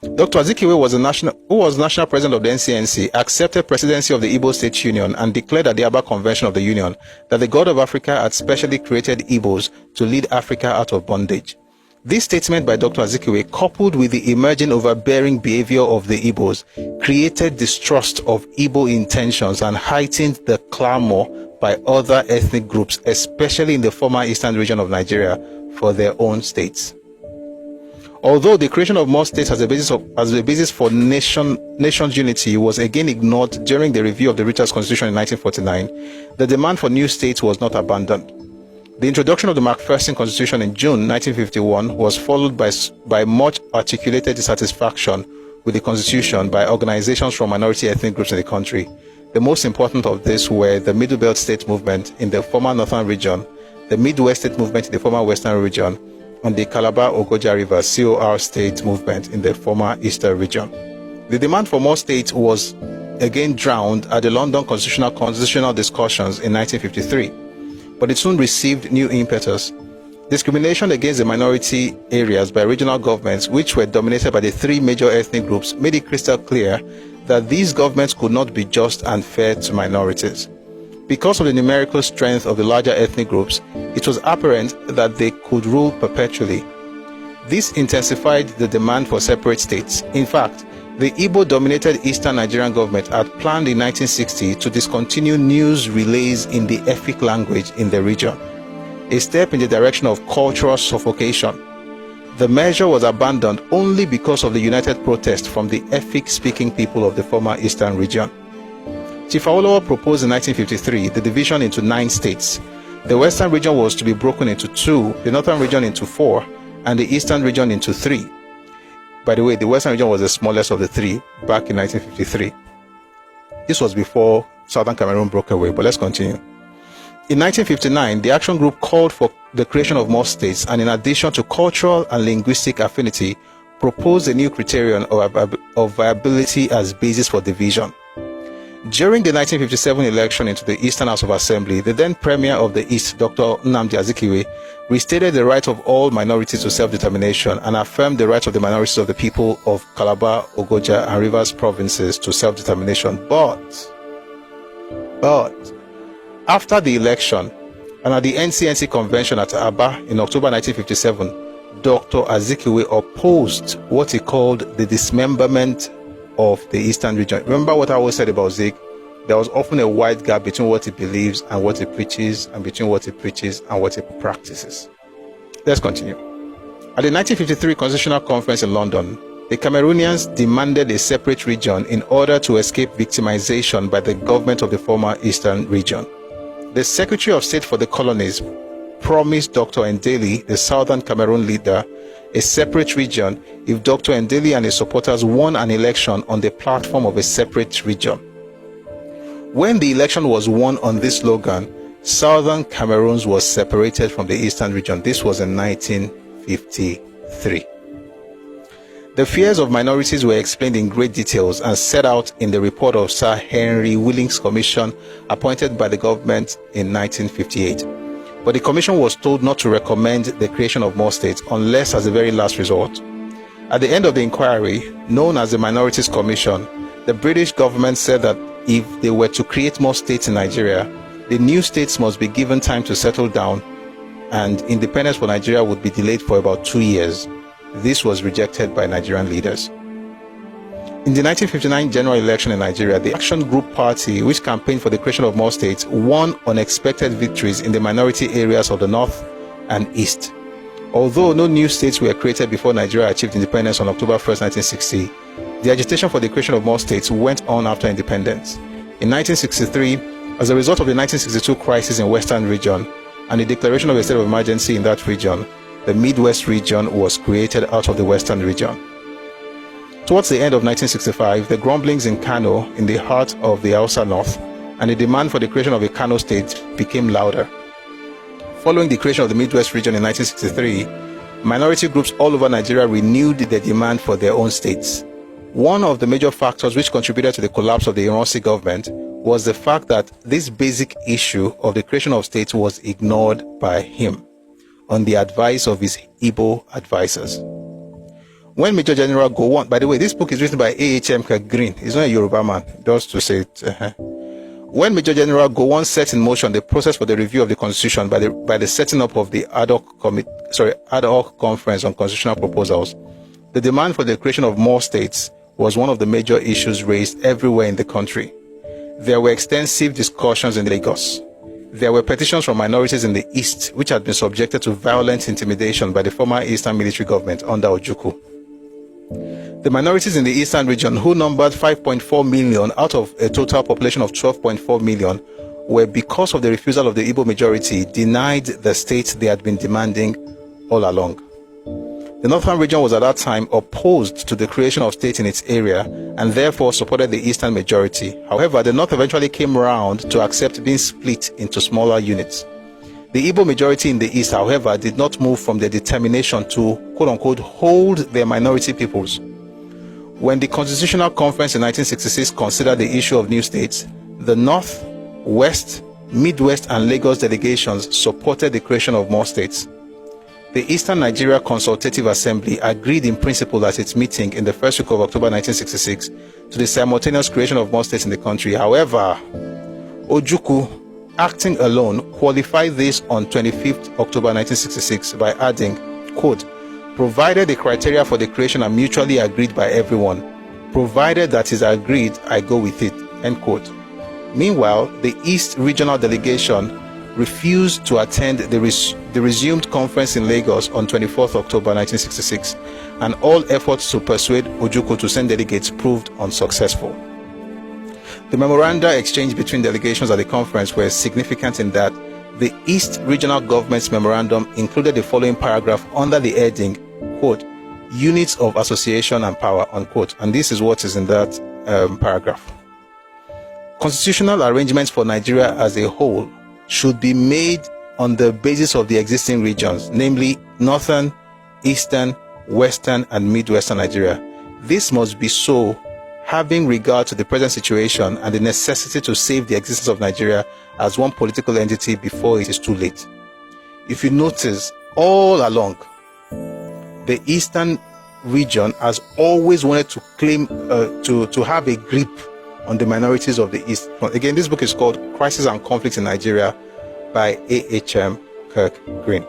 Dr. Azikiwe who was national president of the NCNC, accepted presidency of the Igbo State Union and declared at the Aba Convention of the Union that the God of Africa had specially created Igbos to lead Africa out of bondage. This statement by Dr. Azikiwe, coupled with the emerging overbearing behavior of the Igbos, created distrust of Igbo intentions and heightened the clamor by other ethnic groups, especially in the former eastern region of Nigeria, for their own states. Although the creation of more states as a basis for nation's unity was again ignored during the review of the Richard's Constitution in 1949, the demand for new states was not abandoned. The introduction of the Macpherson Constitution in June 1951 was followed by much articulated dissatisfaction with the Constitution by organizations from minority ethnic groups in the country. The most important of this were the Middle Belt State Movement in the former Northern region, the Midwest State Movement in the former Western region, and the Calabar-Ogoja River COR State Movement in the former Eastern region. The demand for more states was again drowned at the London constitutional discussions in 1953, but it soon received new impetus. Discrimination against the minority areas by regional governments, which were dominated by the three major ethnic groups, made it crystal clear that these governments could not be just and fair to minorities. Because of the numerical strength of the larger ethnic groups, it was apparent that they could rule perpetually. This intensified the demand for separate states. In fact, the Igbo-dominated Eastern Nigerian government had planned in 1960 to discontinue news relays in the Efik language in the region, a step in the direction of cultural suffocation. The measure was abandoned only because of the united protest from the Efik-speaking people of the former Eastern region. Chief Awolowo proposed in 1953 the division into 9 states. The Western region was to be broken into 2, the Northern region into 4, and the Eastern region into 3. By the way, the Western region was the smallest of the 3 back in 1953. This was before Southern Cameroon broke away, but let's continue. In 1959, the Action Group called for the creation of more states, and in addition to cultural and linguistic affinity, proposed a new criterion of viability as basis for division. During the 1957 election into the Eastern House of Assembly, the then Premier of the East, Dr. Nnamdi Azikiwe, restated the right of all minorities to self-determination and affirmed the right of the minorities of the people of Calabar, Ogoja, and Rivers provinces to self-determination. But, after the election and at the NCNC convention at Aba in October 1957, Dr. Azikiwe opposed what he called the dismemberment of the Eastern region. Remember what I always said about Zig? There was often a wide gap between what he believes and what he preaches, and between what he preaches and what he practices. Let's continue. At the 1953 Constitutional Conference in London, the Cameroonians demanded a separate region in order to escape victimization by the government of the former Eastern region. The Secretary of State for the Colonies promised Dr. Ndeli, the Southern Cameroon leader, a separate region if Dr. Ndeli and his supporters won an election on the platform of a separate region. When the election was won on this slogan, Southern Cameroon was separated from the Eastern region. This was in 1953. The fears of minorities were explained in great details and set out in the report of Sir Henry Willings Commission appointed by the government in 1958. But the commission was told not to recommend the creation of more states unless as a very last resort. At the end of the inquiry, known as the Minorities Commission, the British government said that if they were to create more states in Nigeria, the new states must be given time to settle down, and independence for Nigeria would be delayed for about 2 years. This was rejected by Nigerian leaders. In the 1959 general election in Nigeria, the Action Group Party, which campaigned for the creation of more states, won unexpected victories in the minority areas of the North and East. Although no new states were created before Nigeria achieved independence on October 1st, 1960, the agitation for the creation of more states went on after independence. In 1963, as a result of the 1962 crisis in Western region and the declaration of a state of emergency in that region, the Midwest region was created out of the Western region. Towards the end of 1965, the grumblings in Kano, in the heart of the Hausa North, and the demand for the creation of a Kano state became louder. Following the creation of the Midwest region in 1963, minority groups all over Nigeria renewed their demand for their own states. One of the major factors which contributed to the collapse of the Ironsi government was the fact that this basic issue of the creation of states was ignored by him, on the advice of his Igbo advisors. When Major General Gowon, by the way, this book is written by A.H.M. Kirk Greene. He's not a Yoruba man, just to say it. When Major General Gowon set in motion the process for the review of the Constitution by the setting up of the ad hoc conference on constitutional proposals, the demand for the creation of more states was one of the major issues raised everywhere in the country. There were extensive discussions in Lagos. There were petitions from minorities in the East, which had been subjected to violent intimidation by the former Eastern military government under Ojukwu. The minorities in the Eastern region, who numbered 5.4 million out of a total population of 12.4 million, were, because of the refusal of the Igbo majority, denied the state they had been demanding all along. The Northern region was at that time opposed to the creation of states in its area and therefore supported the Eastern majority. However, the North eventually came around to accept being split into smaller units. The Igbo majority in the East, however, did not move from their determination to, quote-unquote, hold their minority peoples. When the Constitutional Conference in 1966 considered the issue of new states, the North, West, Midwest, and Lagos delegations supported the creation of more states. The Eastern Nigeria Consultative Assembly agreed in principle at its meeting in the first week of October 1966 to the simultaneous creation of more states in the country. However, Ojukwu, acting alone, qualified this on 25th October 1966 by adding, quote, provided the criteria for the creation are mutually agreed by everyone, provided that is agreed, I go with it, end quote. Meanwhile, the East Regional Delegation refused to attend the resumed conference in Lagos on 24th October 1966, and all efforts to persuade Ojukwu to send delegates proved unsuccessful. The memoranda exchanged between delegations at the conference were significant in that the East Regional Government's memorandum included the following paragraph under the heading, quote, units of association and power, unquote, and this is what is in that paragraph. Constitutional arrangements for Nigeria as a whole should be made on the basis of the existing regions, namely Northern, Eastern, Western, and Midwestern Nigeria. This must be so having regard to the present situation and the necessity to save the existence of Nigeria as one political entity before it is too late. If you notice, all along, the Eastern region has always wanted to claim, to have a grip on the minorities of the East. Again, this book is called Crisis and Conflicts in Nigeria by A.H.M. Kirk Greene.